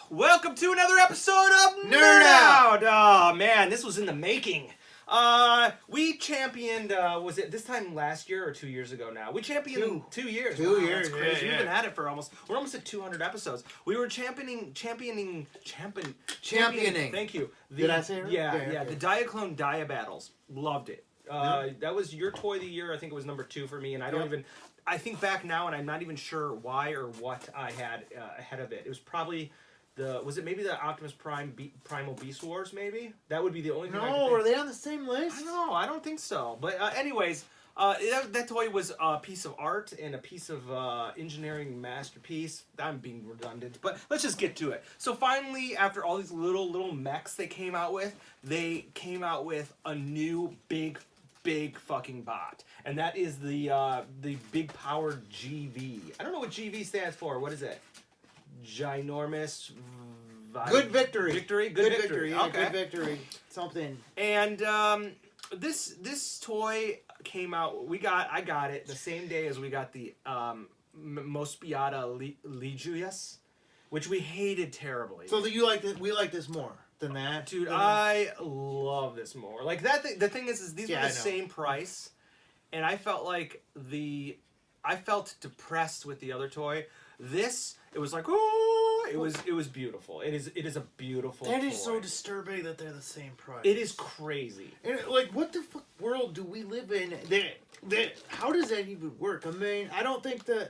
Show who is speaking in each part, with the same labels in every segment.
Speaker 1: Welcome to another episode of Knerdout! Oh man, this was in the making. We championed, was it this time last year or 2 years ago now? We championed 2 years.
Speaker 2: 2 years,
Speaker 1: That's crazy.
Speaker 2: yeah.
Speaker 1: We've been at it for we're almost at 200 episodes. We were championing.
Speaker 2: Championing.
Speaker 1: Thank you.
Speaker 2: Did I say it right?
Speaker 1: Yeah,
Speaker 2: Okay.
Speaker 1: the Diaclone Dia Battles. Loved it. That was your toy of the year. I think it was number 2 for me, and I think back now, and I'm not even sure why or what I had ahead of it. It was probably was it maybe the Optimus Prime Primal Beast Wars? Maybe that would be the only thing.
Speaker 2: No, were they on the same list?
Speaker 1: I don't think so. But anyways, that toy was a piece of art and a piece of engineering masterpiece. I'm being redundant, but let's just get to it. So finally, after all these little mechs they came out with a new big fucking bot, and that is the Big Powered GV. I don't know what GV stands for. What is it? Ginormous.
Speaker 2: Good victory.
Speaker 1: Good victory.
Speaker 2: Yeah,
Speaker 1: Okay.
Speaker 2: good victory. Something.
Speaker 1: And this toy came out. I got it the same day as we got the Mospiata Legius, which we hated terribly.
Speaker 2: So you like we like this more than that,
Speaker 1: Dude, I love this more. Like that. The thing is these were the same price, and I felt depressed with the other toy. This, it was like, oh, it was beautiful. It is a beautiful.
Speaker 2: That
Speaker 1: toy.
Speaker 2: is so disturbing that they're the same price.
Speaker 1: It is crazy.
Speaker 2: And like, what the fuck world do we live in? How does that even work? I mean, I don't think the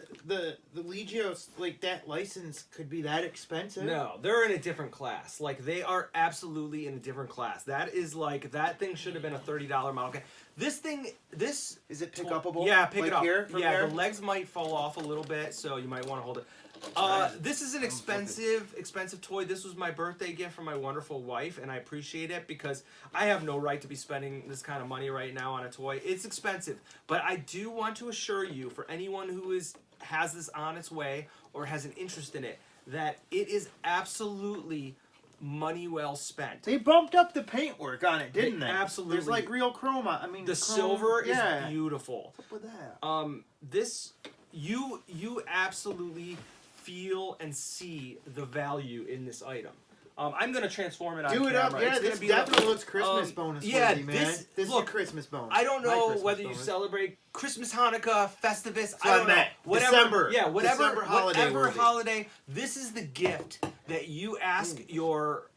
Speaker 2: Legios, like, that license could be that expensive.
Speaker 1: No, they're in a different class. Like, they are absolutely in a different class. That is like, that thing should have been a $30 model. Okay. This
Speaker 2: Is it pick upable?
Speaker 1: Yeah, pick
Speaker 2: like
Speaker 1: it up.
Speaker 2: Here,
Speaker 1: Yeah, the legs might fall off a little bit, so you might want to hold it. This is an expensive toy. This was my birthday gift from my wonderful wife, and I appreciate it because I have no right to be spending this kind of money right now on a toy. It's expensive, but I do want to assure you, for anyone who has this on its way or has an interest in it, that it is absolutely money well spent.
Speaker 2: They bumped up the paintwork on it, didn't they?
Speaker 1: Absolutely.
Speaker 2: There's like real chroma. I mean,
Speaker 1: the silver is beautiful.
Speaker 2: What's up with that?
Speaker 1: This you absolutely feel and see the value in this item. I'm gonna transform it on camera.
Speaker 2: Do it up, yeah. This definitely looks Christmas bonus worthy, man. This is a Christmas bonus.
Speaker 1: I don't know whether you celebrate Christmas, Hanukkah, Festivus.
Speaker 2: So
Speaker 1: I don't know. Whatever,
Speaker 2: December.
Speaker 1: Yeah, whatever
Speaker 2: December
Speaker 1: holiday. This is the gift that you ask your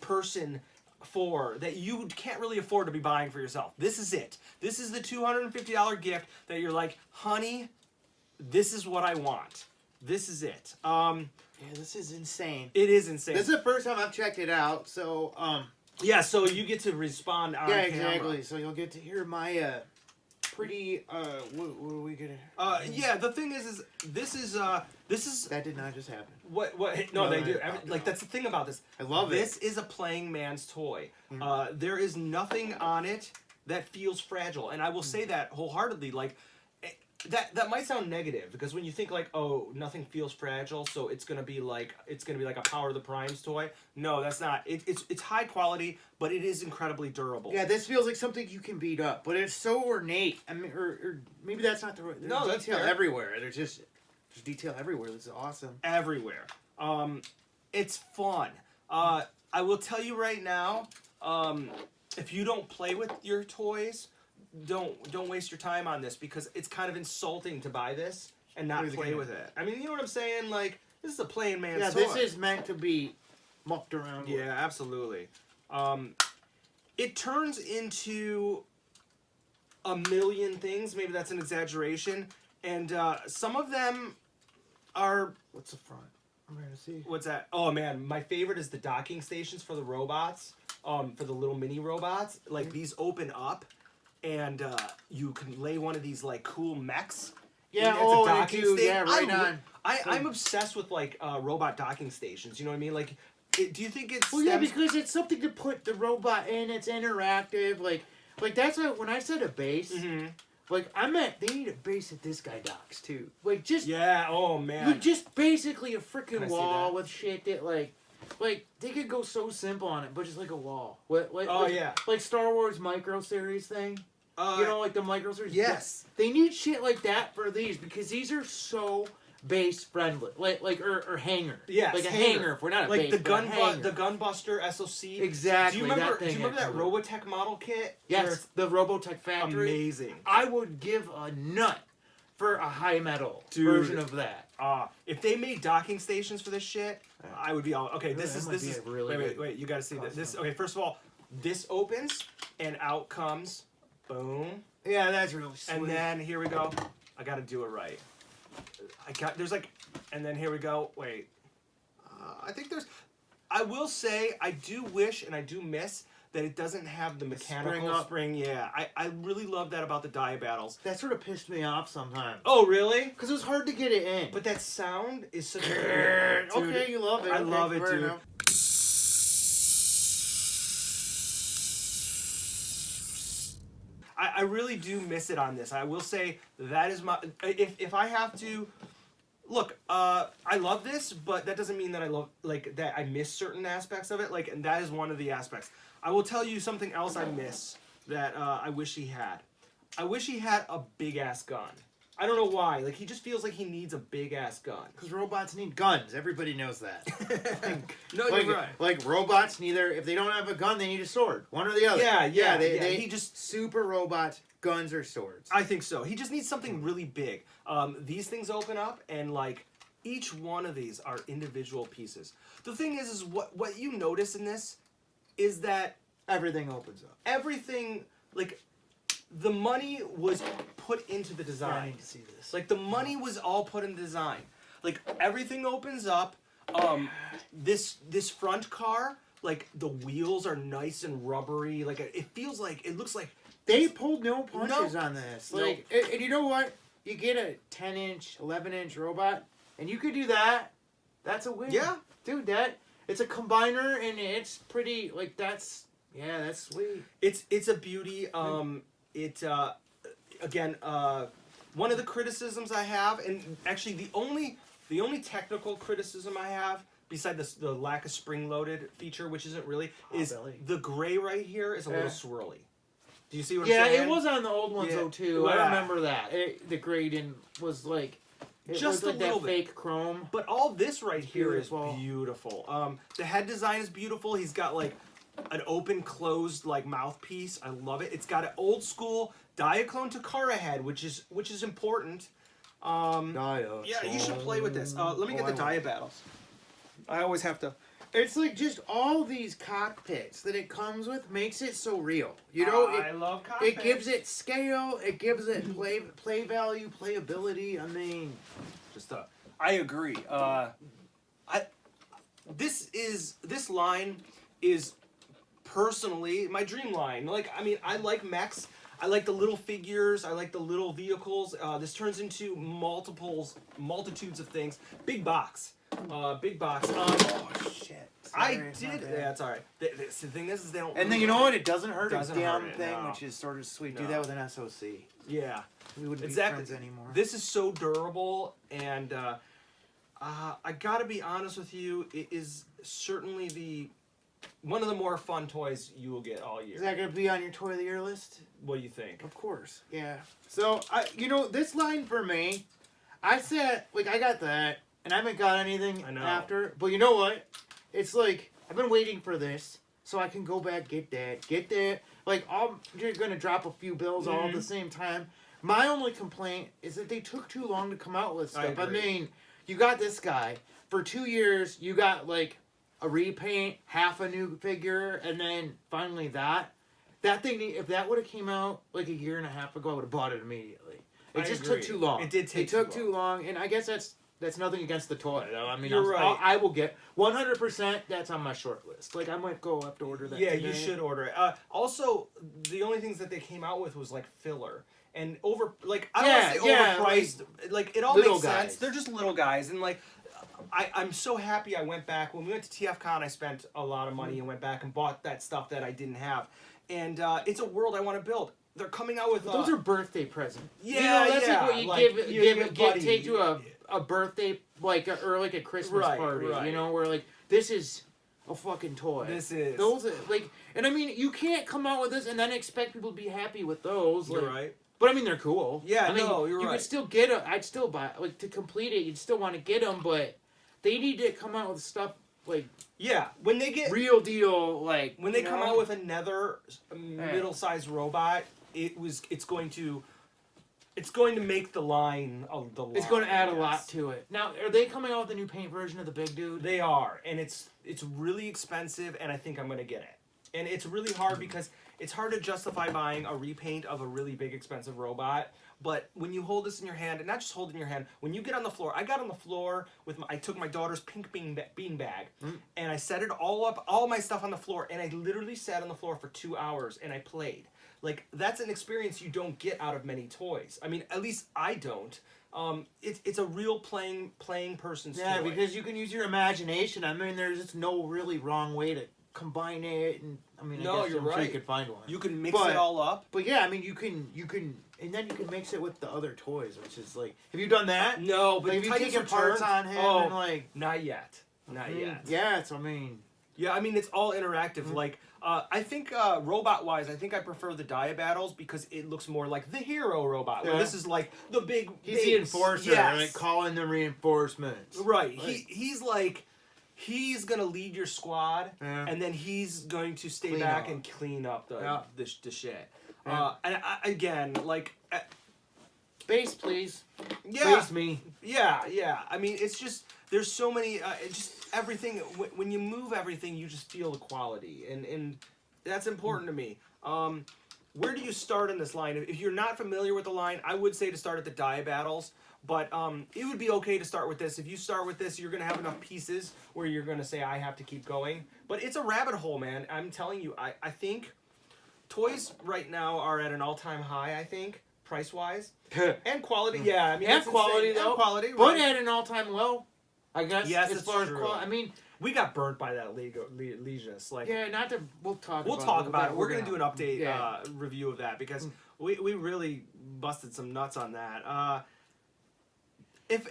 Speaker 1: person for, that you can't really afford to be buying for yourself. This is it. This is the $250 gift that you're like, honey, this is what I want. This is it.
Speaker 2: Yeah, this is insane.
Speaker 1: It is insane.
Speaker 2: This is the first time I've checked it out, so
Speaker 1: yeah, so you get to respond on camera.
Speaker 2: exactly. So you'll get to hear my pretty what are we gonna
Speaker 1: yeah, the thing is this is
Speaker 2: that did not just happen.
Speaker 1: What no, they do. Like, that's the thing about this.
Speaker 2: I love it.
Speaker 1: This is a playing man's toy. There is nothing on it that feels fragile, and I will say that wholeheartedly. Like, that might sound negative, because when you think like, oh, nothing feels fragile, so it's gonna be like a Power of the Primes toy. No, that's not. It's high quality, but it is incredibly durable.
Speaker 2: Yeah, this feels like something you can beat up, but it's so ornate. I mean, or maybe that's not the right. There's
Speaker 1: No, that's
Speaker 2: detail
Speaker 1: fair.
Speaker 2: everywhere. There's just detail everywhere. This is awesome.
Speaker 1: Everywhere. It's fun. I will tell you right now, if you don't play with your toys, don't waste your time on this, because it's kind of insulting to buy this and not play with it. I mean, you know what I'm saying? Like, this is a playing man's toy.
Speaker 2: Yeah, this is meant to be mucked around with.
Speaker 1: Yeah, absolutely. It turns into a million things. Maybe that's an exaggeration. And some of them are...
Speaker 2: What's the front? I'm going to see.
Speaker 1: What's that? Oh, man. My favorite is the docking stations for the robots. For the little mini robots. Like, these open up, and you can lay one of these, like, cool mechs.
Speaker 2: Yeah, right on.
Speaker 1: I'm obsessed with, like, robot docking stations. You know what I mean? Like, do you think it's...
Speaker 2: Well, yeah, because it's something to put the robot in. It's interactive. Like that's what, when I said a base... Mm-hmm. Like, I meant they need a base that this guy docks, too. Like, just...
Speaker 1: Yeah, oh, man.
Speaker 2: Like, just basically a freaking wall with shit that, like, they could go so simple on it, but just like a wall. Like Star Wars Micro Series thing. You know, like the Micro Series.
Speaker 1: Yes.
Speaker 2: They need shit like that for these, because these are so base friendly, or hanger.
Speaker 1: Yes,
Speaker 2: like a
Speaker 1: hanger.
Speaker 2: hanger. If we're not a
Speaker 1: like
Speaker 2: base,
Speaker 1: the
Speaker 2: but a hanger.
Speaker 1: the Gunbuster SOC.
Speaker 2: Exactly.
Speaker 1: Do you remember?
Speaker 2: That thing
Speaker 1: Do you remember that
Speaker 2: comes
Speaker 1: Robotech model kit?
Speaker 2: Yes, the Robotech Factory.
Speaker 1: Amazing.
Speaker 2: I would give a nut for a high metal
Speaker 1: Dude.
Speaker 2: version of that.
Speaker 1: If they made docking stations for this shit, I would be all okay.
Speaker 2: Really,
Speaker 1: This
Speaker 2: that
Speaker 1: is
Speaker 2: might
Speaker 1: this
Speaker 2: be
Speaker 1: is
Speaker 2: a really
Speaker 1: wait. You got to see this. This
Speaker 2: awesome.
Speaker 1: okay. First of all, this opens and out comes, boom,
Speaker 2: Yeah, that's really sweet.
Speaker 1: and then here we go. I got to do it right. There's like, and then here we go. Wait, I think there's. I will say I do wish and I do miss that it doesn't have the mechanical spring. Yeah, I really love that about the die battles.
Speaker 2: That sort of pissed me off sometimes.
Speaker 1: Oh really?
Speaker 2: Because it was hard to get it in.
Speaker 1: But that sound is such a dude,
Speaker 2: okay, you love it.
Speaker 1: I love it,
Speaker 2: fair
Speaker 1: dude.
Speaker 2: enough.
Speaker 1: I really do miss it on this. I will say that is my if I have to look. I love this, but that doesn't mean that I love that. I miss certain aspects of it. And that is one of the aspects. I will tell you something else I miss that I wish he had. I wish he had a big ass gun. I don't know why. He just feels like he needs a big ass gun.
Speaker 2: Because robots need guns. Everybody knows that.
Speaker 1: No, you're right.
Speaker 2: Like robots, if they don't have a gun, they need a sword. One or the other.
Speaker 1: Yeah.
Speaker 2: He just super robots, guns or swords.
Speaker 1: I think so. He just needs something really big. These things open up, and each one of these are individual pieces. The thing is what you notice in this is that
Speaker 2: everything opens up.
Speaker 1: Everything the money was put into the design.
Speaker 2: Yeah, I need to see this.
Speaker 1: The money was all put in the design. Everything opens up. This front car, the wheels are nice and rubbery. It feels it looks like
Speaker 2: they pulled no punches on this. And you know what? You get a 10-inch, 11-inch robot, and you could do that. That's a win.
Speaker 1: Yeah,
Speaker 2: dude. It's a combiner, and it's pretty. That's sweet.
Speaker 1: It's a beauty. Again, one of the criticisms I have, and actually the only technical criticism I have, besides the lack of spring-loaded feature, which isn't really, is the gray right here is a little swirly. Do you see what I'm saying?
Speaker 2: Yeah, it was on the old ones though too.
Speaker 1: Yeah.
Speaker 2: I remember that. The grading was
Speaker 1: just a little bit
Speaker 2: fake chrome.
Speaker 1: But all this right here is beautiful. The head design is beautiful. He's got an open closed mouthpiece. I love it. It's got an old school Diaclone Takara head, which is important. Yeah, you should play with this. Let me get the Dia battles. I always have to.
Speaker 2: It's just all these cockpits that it comes with makes it so real.
Speaker 1: I love cockpits.
Speaker 2: It gives it scale. It gives it play value, playability. I mean,
Speaker 1: I agree. This line is personally my dream line. I like mechs. I like the little figures. I like the little vehicles. This turns into multitudes of things. Big box. Big box.
Speaker 2: Oh shit!
Speaker 1: Sorry, yeah, it's all right. The thing is they don't.
Speaker 2: And then you know what? It doesn't hurt
Speaker 1: Doesn't
Speaker 2: a damn
Speaker 1: hurt it,
Speaker 2: thing,
Speaker 1: no.
Speaker 2: which is sort of sweet.
Speaker 1: No.
Speaker 2: Do that with an SOC.
Speaker 1: Yeah,
Speaker 2: we wouldn't
Speaker 1: exactly.
Speaker 2: be friends anymore.
Speaker 1: This is so durable, and I gotta be honest with you. It is certainly one of the more fun toys you will get all year.
Speaker 2: Is that gonna be on your toy of the year list?
Speaker 1: What do you think?
Speaker 2: Of course. Yeah. So this line for me, I said I got that. And I haven't got anything after. But you know what? It's I've been waiting for this so I can go back, get that. You're going to drop a few bills all at the same time. My only complaint is that they took too long to come out with stuff. I mean, you got this guy. For 2 years, you got a repaint, half a new figure, and then finally that. That thing, if that would have came out a year and a half ago, I would have bought it immediately. It just took too long.
Speaker 1: It did take
Speaker 2: It took too long, and I guess that's nothing against the toy, though. I mean,
Speaker 1: you're right.
Speaker 2: I will get 100%. That's on my short list. I might go up to order that.
Speaker 1: Yeah,
Speaker 2: today.
Speaker 1: you should order it. Also, the only things that they came out with was filler and I don't want to say overpriced. It all makes sense. They're just little guys, and I'm so happy I went back when we went to TFCon. I spent a lot of money and went back and bought that stuff that I didn't have, and it's a world I want to build. They're coming out with
Speaker 2: those are birthday presents.
Speaker 1: Yeah,
Speaker 2: that's what you take to a birthday or a Christmas party.
Speaker 1: Right.
Speaker 2: Where this is a fucking toy.
Speaker 1: This is
Speaker 2: those and I mean you can't come out with this and then expect people to be happy with those.
Speaker 1: You're right.
Speaker 2: But I mean, they're cool.
Speaker 1: Yeah,
Speaker 2: I mean,
Speaker 1: no, you're right.
Speaker 2: You could still get them. I'd still buy, like, to complete it, you'd still want to get them, but they need to come out with stuff, like...
Speaker 1: Yeah, when they get...
Speaker 2: Real deal, like...
Speaker 1: When they come out with another middle-sized robot, it's going to make the line of the line.
Speaker 2: It's going to add a lot to it. Now, are they coming out with a new paint version of the big dude?
Speaker 1: They are, and it's really expensive, and I think I'm going to get it. And it's really hard because it's hard to justify buying a repaint of a really big, expensive robot. But when you hold this in your hand, and not just hold it in your hand, when you get on the floor, I got on the floor I took my daughter's pink bean bag, and I set it all up, all my stuff on the floor, and I literally sat on the floor for 2 hours, and I played. Like, that's an experience you don't get out of many toys. I mean, at least I don't. It's a real playing person's toy.
Speaker 2: Yeah, because you can use your imagination. I mean, there's just no really wrong way to combine it, and I mean,
Speaker 1: no,
Speaker 2: I guess
Speaker 1: you're right.
Speaker 2: Sure you could find one.
Speaker 1: You can mix it all up.
Speaker 2: But yeah, I mean, you can, and then you can mix it with the other toys, which is like, have you done that?
Speaker 1: No, but
Speaker 2: like, have you taken parts on him and like?
Speaker 1: Not yet. Not yet.
Speaker 2: Yeah, it's. I mean.
Speaker 1: Yeah, I mean it's all interactive. Like, I think robot-wise, I think I prefer the Dia battles because it looks more like the hero robot. Yeah. Where this is like the big.
Speaker 2: He's the enforcer, like calling the reinforcements.
Speaker 1: Right. Like, he's like. He's gonna lead your squad, and then he's going to stay back and clean up the shit. Yeah. And again, like,
Speaker 2: base, please.
Speaker 1: Yeah.
Speaker 2: Base me.
Speaker 1: Yeah. I mean, it's just there's so many. Just everything. When you move everything, you just feel the quality, and that's important to me. Where do you start in this line? If you're not familiar with the line, I would say to start at the Dia battles. But it would be okay to start with this. If you start with this, you're going to have enough pieces where you're going to say, I have to keep going. But it's a rabbit hole, man. I'm telling you, I think toys right now are at an all-time high, I think, price-wise. And quality, yeah. I mean,
Speaker 2: and quality, though.
Speaker 1: And quality, right.
Speaker 2: But at an all-time low, I guess.
Speaker 1: Yes,
Speaker 2: as far as quality. I mean...
Speaker 1: We got burnt by that Legis. Like,
Speaker 2: yeah, not to... We'll talk
Speaker 1: about it. We're going to do an update review of that because we really busted some nuts on that. If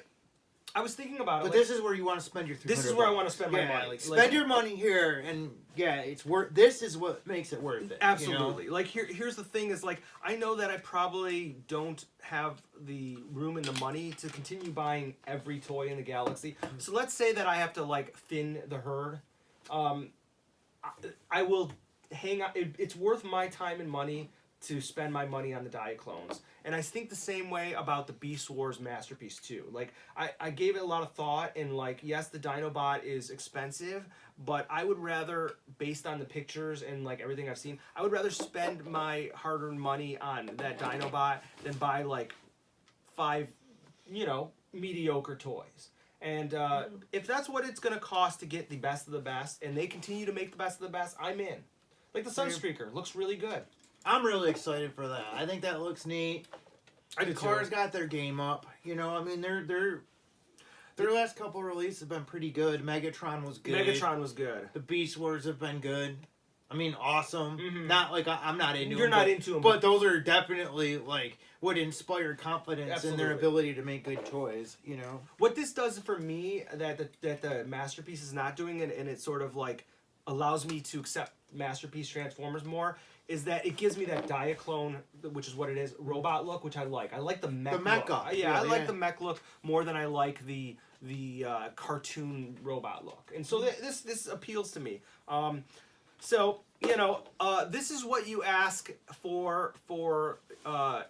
Speaker 1: I was thinking about it,
Speaker 2: but this is where you want to spend your $300.
Speaker 1: This is where I want to spend my money.
Speaker 2: Like, spend your money here, and it's worth. This is what makes it worth it.
Speaker 1: Absolutely.
Speaker 2: You know?
Speaker 1: Like here's the thing: is like I know that I probably don't have the room and the money to continue buying every toy in the galaxy. So let's say that I have to like thin the herd. I will hang out. It's worth my time and money to spend my money on the Diaclones. And I think the same way about the Beast Wars Masterpiece too. Like, I gave it a lot of thought, and like, yes, the Dinobot is expensive, but I would rather, based on the pictures and like everything I've seen, I would rather spend my hard-earned money on that Dinobot than buy like 5, mediocre toys. And if that's what it's gonna cost to get the best of the best, and they continue to make the best of the best, I'm in. Like the Sunstreaker looks really good.
Speaker 2: I'm really excited for that. I think that looks neat. The cars got their game up. I mean, their last couple releases have been pretty good. Megatron was good. The Beast Wars have been good. I mean, awesome. Mm-hmm. Not like I'm not into them.
Speaker 1: You're not into them.
Speaker 2: But those are definitely like would inspire confidence in their ability to make good toys,
Speaker 1: What this does for me that the Masterpiece is not doing, and it sort of like allows me to accept Masterpiece Transformers more, is that it gives me that Diaclone, which is what it is, robot look, which I like. I like the mech look. I like the mech look more than I like the cartoon robot look. And so this appeals to me. This is what you ask for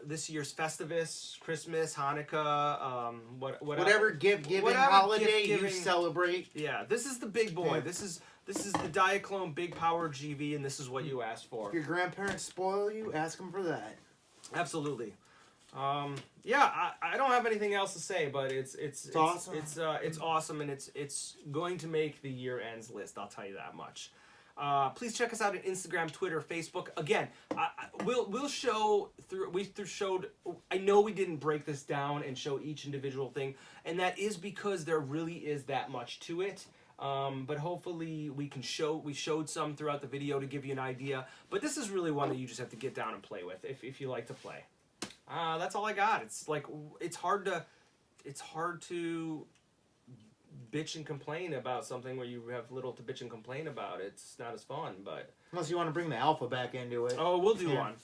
Speaker 1: this year's Festivus, Christmas, Hanukkah, whatever
Speaker 2: gift-giving holiday you celebrate.
Speaker 1: Yeah, this is the big boy. Yeah. This is the Diaclone Big Powered GV, and this is what you asked for.
Speaker 2: If your grandparents spoil you, ask them for that.
Speaker 1: Absolutely. I don't have anything else to say, but it's awesome. It's awesome, and it's going to make the year ends list. I'll tell you that much. Please check us out on Instagram, Twitter, Facebook. Again, we'll show through. We showed. I know we didn't break this down and show each individual thing, and that is because there really is that much to it. But hopefully we showed some throughout the video to give you an idea. But this is really one that you just have to get down and play with if you like to play. That's all I got. It's like it's hard to bitch and complain about something where you have little to bitch and complain about. It's not as fun, but...
Speaker 2: Unless you want to bring the alpha back into it.
Speaker 1: Oh, we'll do one.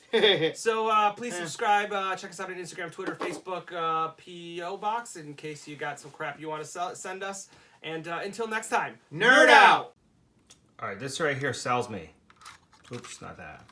Speaker 1: So please subscribe. Check us out on Instagram, Twitter, Facebook, P.O. Box in case you got some crap you want to send us. And until next time,
Speaker 2: Nerd out!
Speaker 1: All right, this right here sells me. Oops, not that.